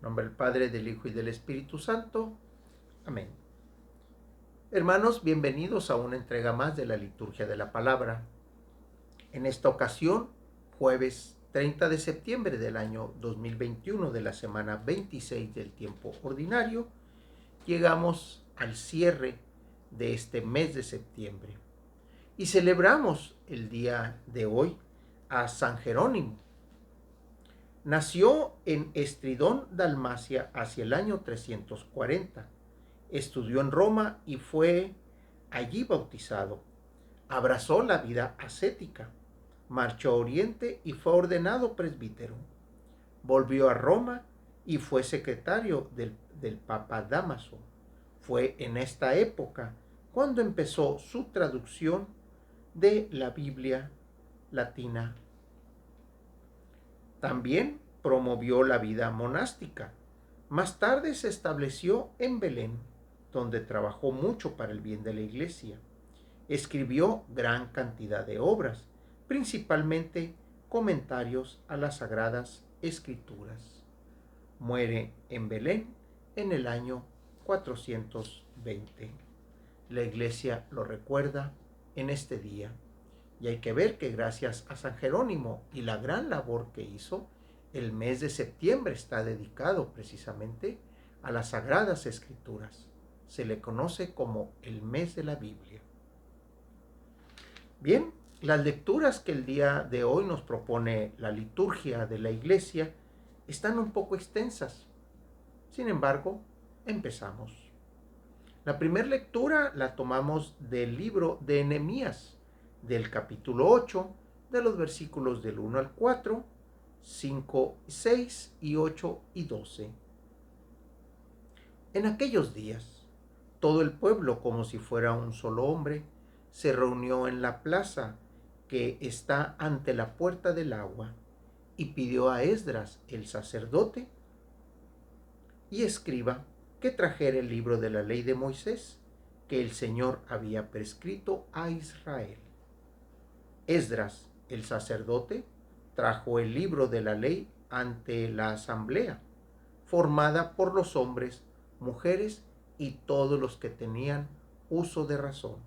En nombre del Padre, del Hijo y del Espíritu Santo. Amén. Hermanos, bienvenidos a una entrega más de la Liturgia de la Palabra. En esta ocasión, jueves 30 de septiembre del año 2021, de la semana 26 del tiempo ordinario, llegamos al cierre de este mes de septiembre y celebramos el día de hoy a San Jerónimo. Nació en Estridón, Dalmacia, hacia el año 340. Estudió en Roma y fue allí bautizado. Abrazó la vida ascética. Marchó a Oriente y fue ordenado presbítero. Volvió a Roma y fue secretario del Papa Dámaso. Fue en esta época cuando empezó su traducción de la Biblia latina. También promovió la vida monástica. Más tarde se estableció en Belén, donde trabajó mucho para el bien de la iglesia. Escribió gran cantidad de obras, principalmente comentarios a las Sagradas Escrituras. Muere en Belén en el año 420. La iglesia lo recuerda en este día. Y hay que ver que gracias a San Jerónimo y la gran labor que hizo, el mes de septiembre está dedicado precisamente a las Sagradas Escrituras. Se le conoce como el mes de la Biblia. Bien, las lecturas que el día de hoy nos propone la liturgia de la Iglesia están un poco extensas. Sin embargo, empezamos. La primera lectura la tomamos del libro de Nehemías, del capítulo 8, de los versículos del 1 al 4, 5, 6 y 8 y 12. En aquellos días, todo el pueblo, como si fuera un solo hombre, se reunió en la plaza que está ante la puerta del agua y pidió a Esdras, el sacerdote y escriba, que trajera el libro de la ley de Moisés, que el Señor había prescrito a Israel. Esdras, el sacerdote, trajo el libro de la ley ante la asamblea, formada por los hombres, mujeres y todos los que tenían uso de razón.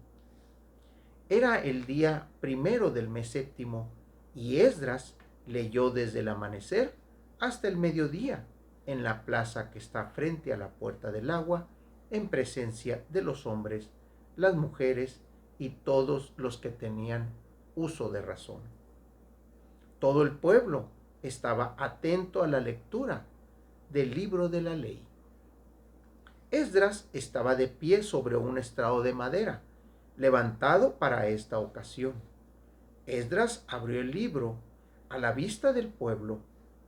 Era el día primero del mes séptimo, y Esdras leyó desde el amanecer hasta el mediodía en la plaza que está frente a la puerta del agua, en presencia de los hombres, las mujeres y todos los que tenían uso de razón. Todo el pueblo estaba atento a la lectura del libro de la ley. Esdras estaba de pie sobre un estrado de madera, levantado para esta ocasión. Esdras abrió el libro a la vista del pueblo,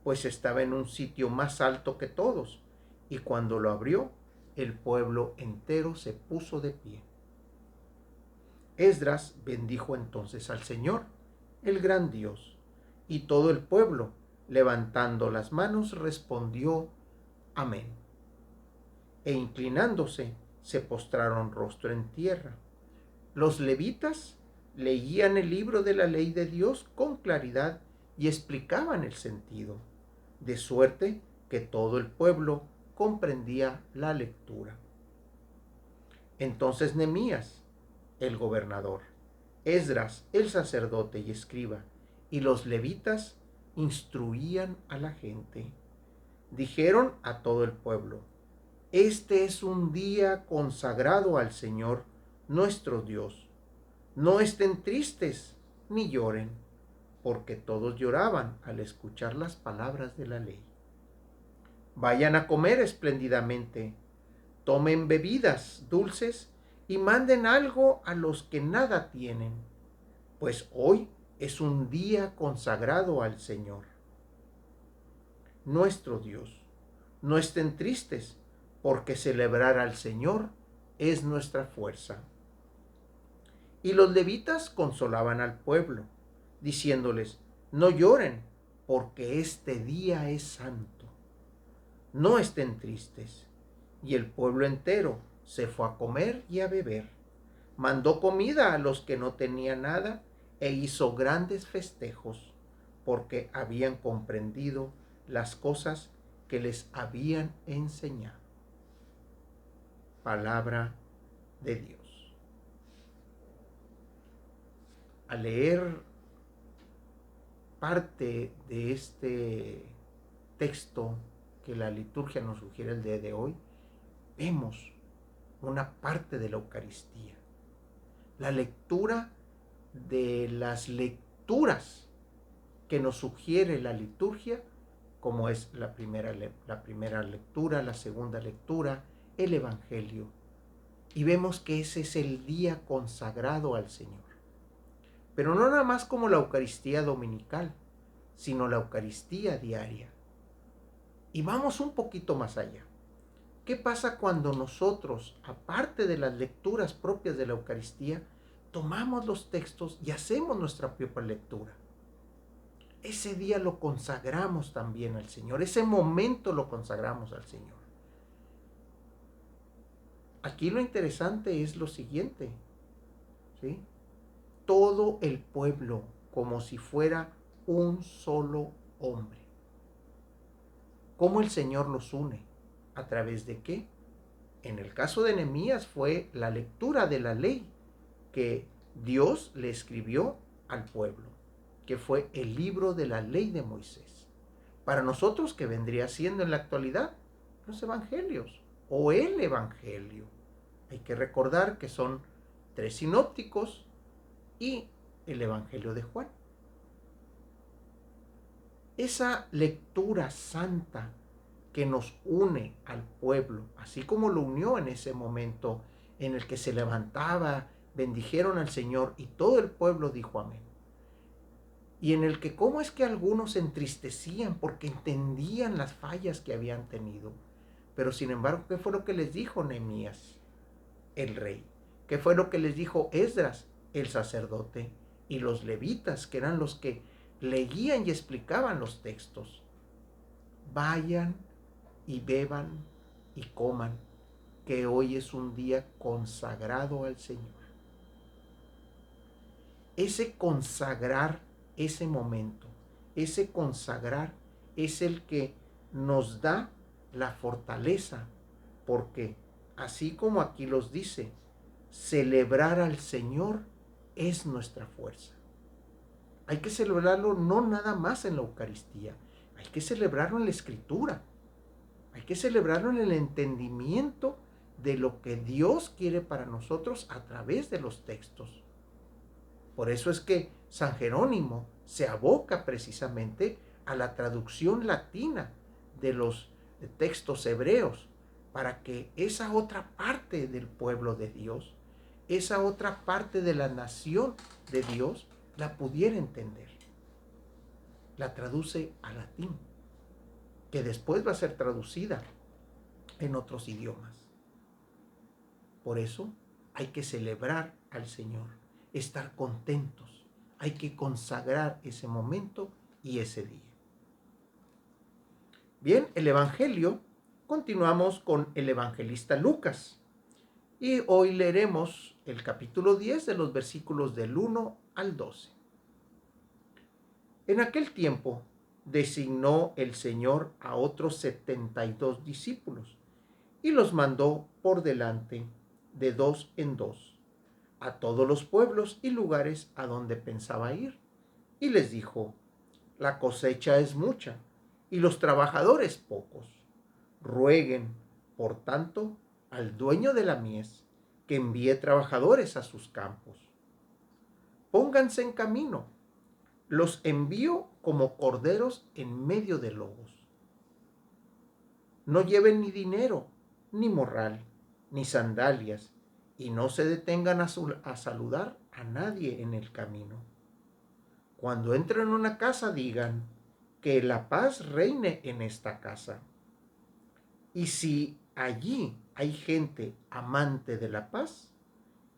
pues estaba en un sitio más alto que todos, y cuando lo abrió, el pueblo entero se puso de pie. Esdras bendijo entonces al Señor, el gran Dios, y todo el pueblo, levantando las manos, respondió: Amén. E inclinándose, se postraron rostro en tierra. Los levitas leían el libro de la ley de Dios con claridad y explicaban el sentido, de suerte que todo el pueblo comprendía la lectura. Entonces Nehemías, el gobernador, Esdras, el sacerdote y escriba, y los levitas instruían a la gente. Dijeron a todo el pueblo: Este es un día consagrado al Señor nuestro Dios. No estén tristes ni lloren, porque todos lloraban al escuchar las palabras de la ley. Vayan a comer espléndidamente, tomen bebidas dulces y manden algo a los que nada tienen, pues hoy es un día consagrado al Señor, nuestro Dios. No estén tristes, porque celebrar al Señor es nuestra fuerza. Y los levitas consolaban al pueblo, diciéndoles: No lloren, porque este día es santo. No estén tristes. Y el pueblo entero se fue a comer y a beber. Mandó comida a los que no tenían nada e hizo grandes festejos, porque habían comprendido las cosas que les habían enseñado. Palabra de Dios. Al leer parte de este texto que la liturgia nos sugiere el día de hoy, vemos una parte de la Eucaristía. La lectura de las lecturas que nos sugiere la liturgia, como es la primera lectura, la segunda lectura, el Evangelio. Y vemos que ese es el día consagrado al Señor. Pero no nada más como la Eucaristía dominical, sino la Eucaristía diaria. Y vamos un poquito más allá. ¿Qué pasa cuando nosotros, aparte de las lecturas propias de la Eucaristía, tomamos los textos y hacemos nuestra propia lectura? Ese día lo consagramos también al Señor, ese momento lo consagramos al Señor. Aquí lo interesante es lo siguiente, ¿sí? Todo el pueblo como si fuera un solo hombre. ¿Cómo el Señor los une? ¿A través de qué? En el caso de Nehemías fue la lectura de la ley que Dios le escribió al pueblo, que fue el libro de la ley de Moisés. Para nosotros, que vendría siendo en la actualidad los evangelios o el evangelio. Hay que recordar que son 3 sinópticos y el evangelio de Juan. Esa lectura santa que nos une al pueblo, así como lo unió en ese momento en el que se levantaba, bendijeron al Señor y todo el pueblo dijo amén. Y en el que cómo es que algunos se entristecían porque entendían las fallas que habían tenido. Pero sin embargo, ¿qué fue lo que les dijo Nehemías, el rey? ¿Qué fue lo que les dijo Esdras, el sacerdote? Y los levitas, que eran los que leían y explicaban los textos. Vayan y beban y coman, que hoy es un día consagrado al Señor. Ese consagrar ese momento, ese consagrar es el que nos da la fortaleza, porque así como aquí los dice, celebrar al Señor es nuestra fuerza. Hay que celebrarlo no nada más en la Eucaristía, hay que celebrarlo en la Escritura, hay que celebrarlo en el entendimiento de lo que Dios quiere para nosotros a través de los textos. Por eso es que San Jerónimo se aboca precisamente a la traducción latina de los textos hebreos, para que esa otra parte del pueblo de Dios, esa otra parte de la nación de Dios, la pudiera entender. La traduce al latín, que después va a ser traducida en otros idiomas. Por eso hay que celebrar al Señor, estar contentos, hay que consagrar ese momento y ese día. Bien, el Evangelio, continuamos con el evangelista Lucas. Y hoy leeremos el capítulo 10 de los versículos del 1 al 12. En aquel tiempo designó el Señor a otros 72 discípulos y los mandó por delante de 2 en 2 a todos los pueblos y lugares a donde pensaba ir. Y les dijo: la cosecha es mucha y los trabajadores pocos. Rueguen, por tanto, al dueño de la mies que envíe trabajadores a sus campos. Pónganse en camino, los envío como corderos en medio de lobos. No lleven ni dinero, ni morral, ni sandalias, y no se detengan a saludar a nadie en el camino. Cuando entren en una casa, digan: que la paz reine en esta casa. Y si allí hay gente amante de la paz,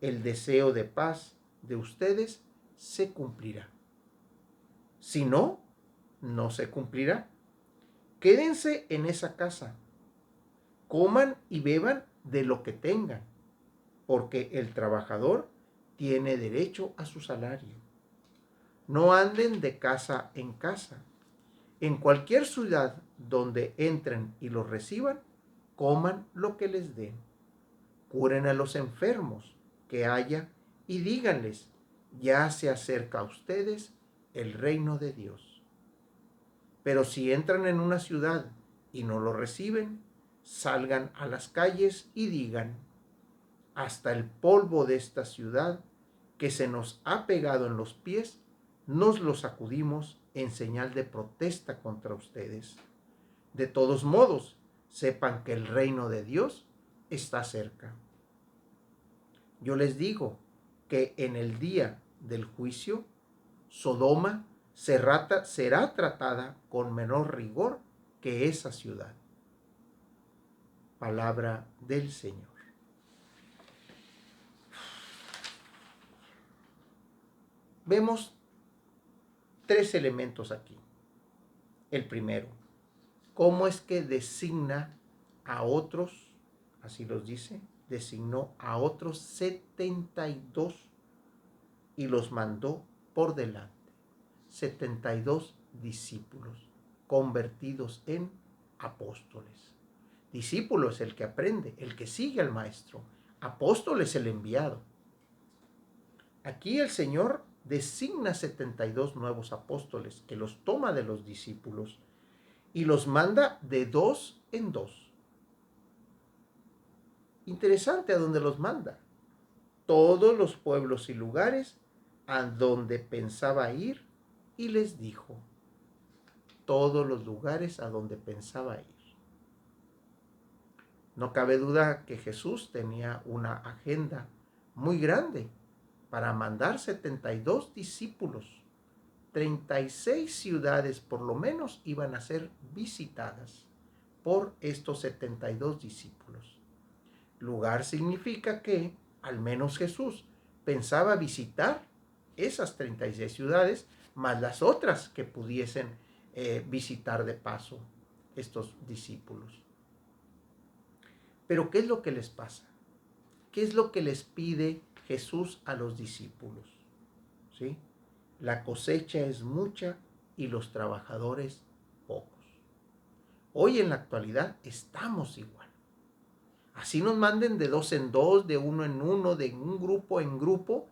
el deseo de paz de ustedes se cumplirá. Si no, no se cumplirá. Quédense en esa casa, coman y beban de lo que tengan, porque el trabajador tiene derecho a su salario. No anden de casa en casa. En cualquier ciudad donde entren y los reciban, coman lo que les den. Curen a los enfermos que haya y díganles, ya se acerca a ustedes el reino de Dios. Pero si entran en una ciudad y no lo reciben, salgan a las calles y digan, hasta el polvo de esta ciudad que se nos ha pegado en los pies, nos lo sacudimos en señal de protesta contra ustedes. De todos modos, sepan que el reino de Dios está cerca. Yo les digo que en el día del juicio, Sodoma será tratada con menor rigor que esa ciudad. Palabra del Señor. Vemos tres elementos aquí. El primero, cómo es que designa a otros, así los dice, designó a otros 72 y los mandó por delante. 72 discípulos convertidos en apóstoles. Discípulo es el que aprende, el que sigue al maestro. Apóstol es el enviado. Aquí el Señor designa 72 nuevos apóstoles que los toma de los discípulos y los manda de dos en dos. Interesante a dónde los manda. Todos los pueblos y lugares a donde pensaba ir, y les dijo, todos los lugares a donde pensaba ir. No cabe duda que Jesús tenía una agenda muy grande para mandar 72 discípulos. 36 ciudades por lo menos iban a ser visitadas por estos 72 discípulos. Lugar significa que al menos Jesús pensaba visitar esas 36 ciudades, más las otras que pudiesen visitar de paso estos discípulos. Pero ¿qué es lo que les pasa? ¿Qué es lo que les pide Jesús a los discípulos? ¿Sí? La cosecha es mucha y los trabajadores pocos. Hoy en la actualidad estamos igual. Así nos manden de dos en dos, de uno en uno, de un grupo en grupo,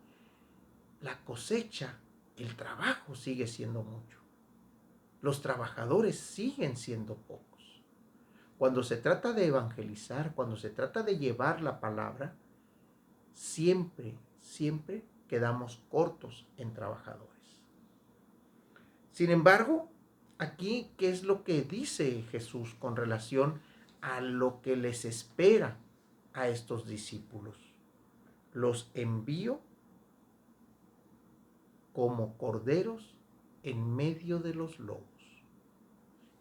la cosecha, el trabajo sigue siendo mucho. Los trabajadores siguen siendo pocos. Cuando se trata de evangelizar, cuando se trata de llevar la palabra, siempre quedamos cortos en trabajadores. Sin embargo, aquí, ¿qué es lo que dice Jesús con relación a lo que les espera a estos discípulos? Los envío como corderos en medio de los lobos.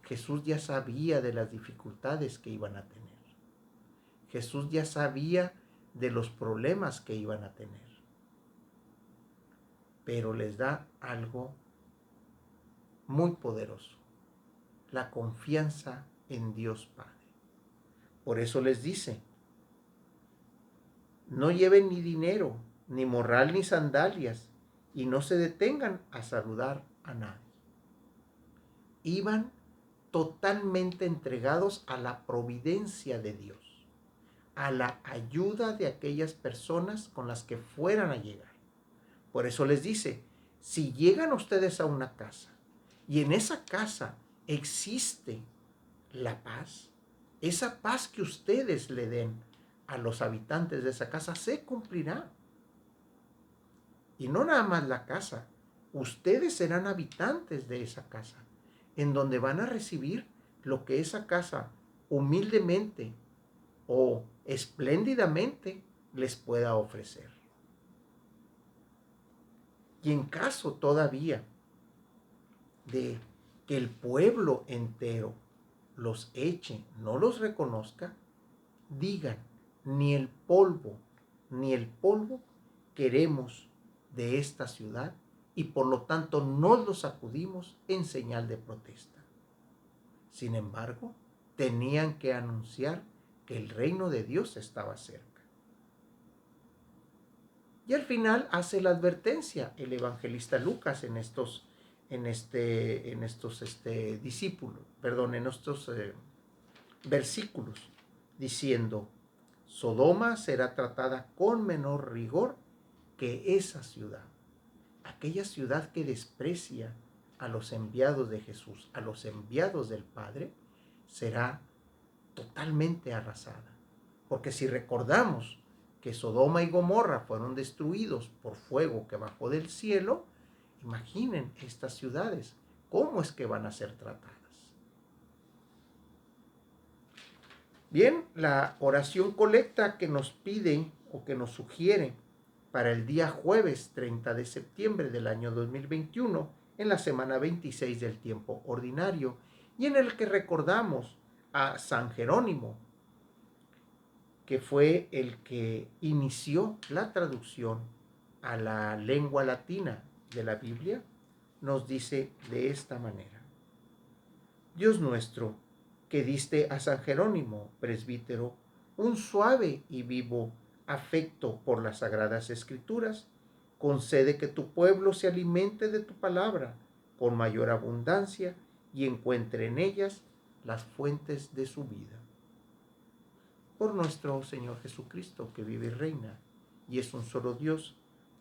Jesús ya sabía de las dificultades que iban a tener. Jesús ya sabía de los problemas que iban a tener. Pero les da algo muy poderoso, la confianza en Dios Padre. Por eso les dice, no lleven ni dinero, ni morral, ni sandalias, y no se detengan a saludar a nadie. Iban totalmente entregados a la providencia de Dios, a la ayuda de aquellas personas con las que fueran a llegar. Por eso les dice, si llegan ustedes a una casa y en esa casa existe la paz, esa paz que ustedes le den a los habitantes de esa casa se cumplirá. Y no nada más la casa, ustedes serán habitantes de esa casa, en donde van a recibir lo que esa casa humildemente o espléndidamente les pueda ofrecer. Y en caso todavía de que el pueblo entero los eche, no los reconozca, digan, ni el polvo queremos de esta ciudad y por lo tanto nos lo sacudimos en señal de protesta. Sin embargo, tenían que anunciar que el reino de Dios estaba cerca. Y al final hace la advertencia el evangelista Lucas en estos en estos discípulos, perdón, en estos versículos, diciendo, Sodoma será tratada con menor rigor que esa ciudad. Aquella ciudad que desprecia a los enviados de Jesús, a los enviados del Padre, será totalmente arrasada. Porque si recordamos que Sodoma y Gomorra fueron destruidos por fuego que bajó del cielo, imaginen estas ciudades, ¿cómo es que van a ser tratadas? Bien, la oración colecta que nos pide o que nos sugiere para el día jueves 30 de septiembre del año 2021, en la semana 26 del tiempo ordinario, y en el que recordamos a San Jerónimo, que fue el que inició la traducción a la lengua latina de la Biblia, nos dice de esta manera: Dios nuestro, que diste a San Jerónimo, presbítero, un suave y vivo afecto por las sagradas escrituras, concede que tu pueblo se alimente de tu palabra con mayor abundancia y encuentre en ellas las fuentes de su vida. Por nuestro Señor Jesucristo, que vive y reina, y es un solo Dios,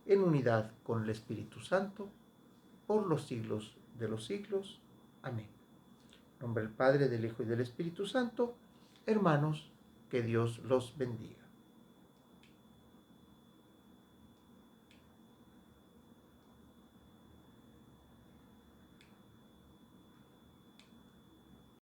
en unidad con el Espíritu Santo, por los siglos de los siglos. Amén. En nombre del Padre, del Hijo y del Espíritu Santo, hermanos, que Dios los bendiga.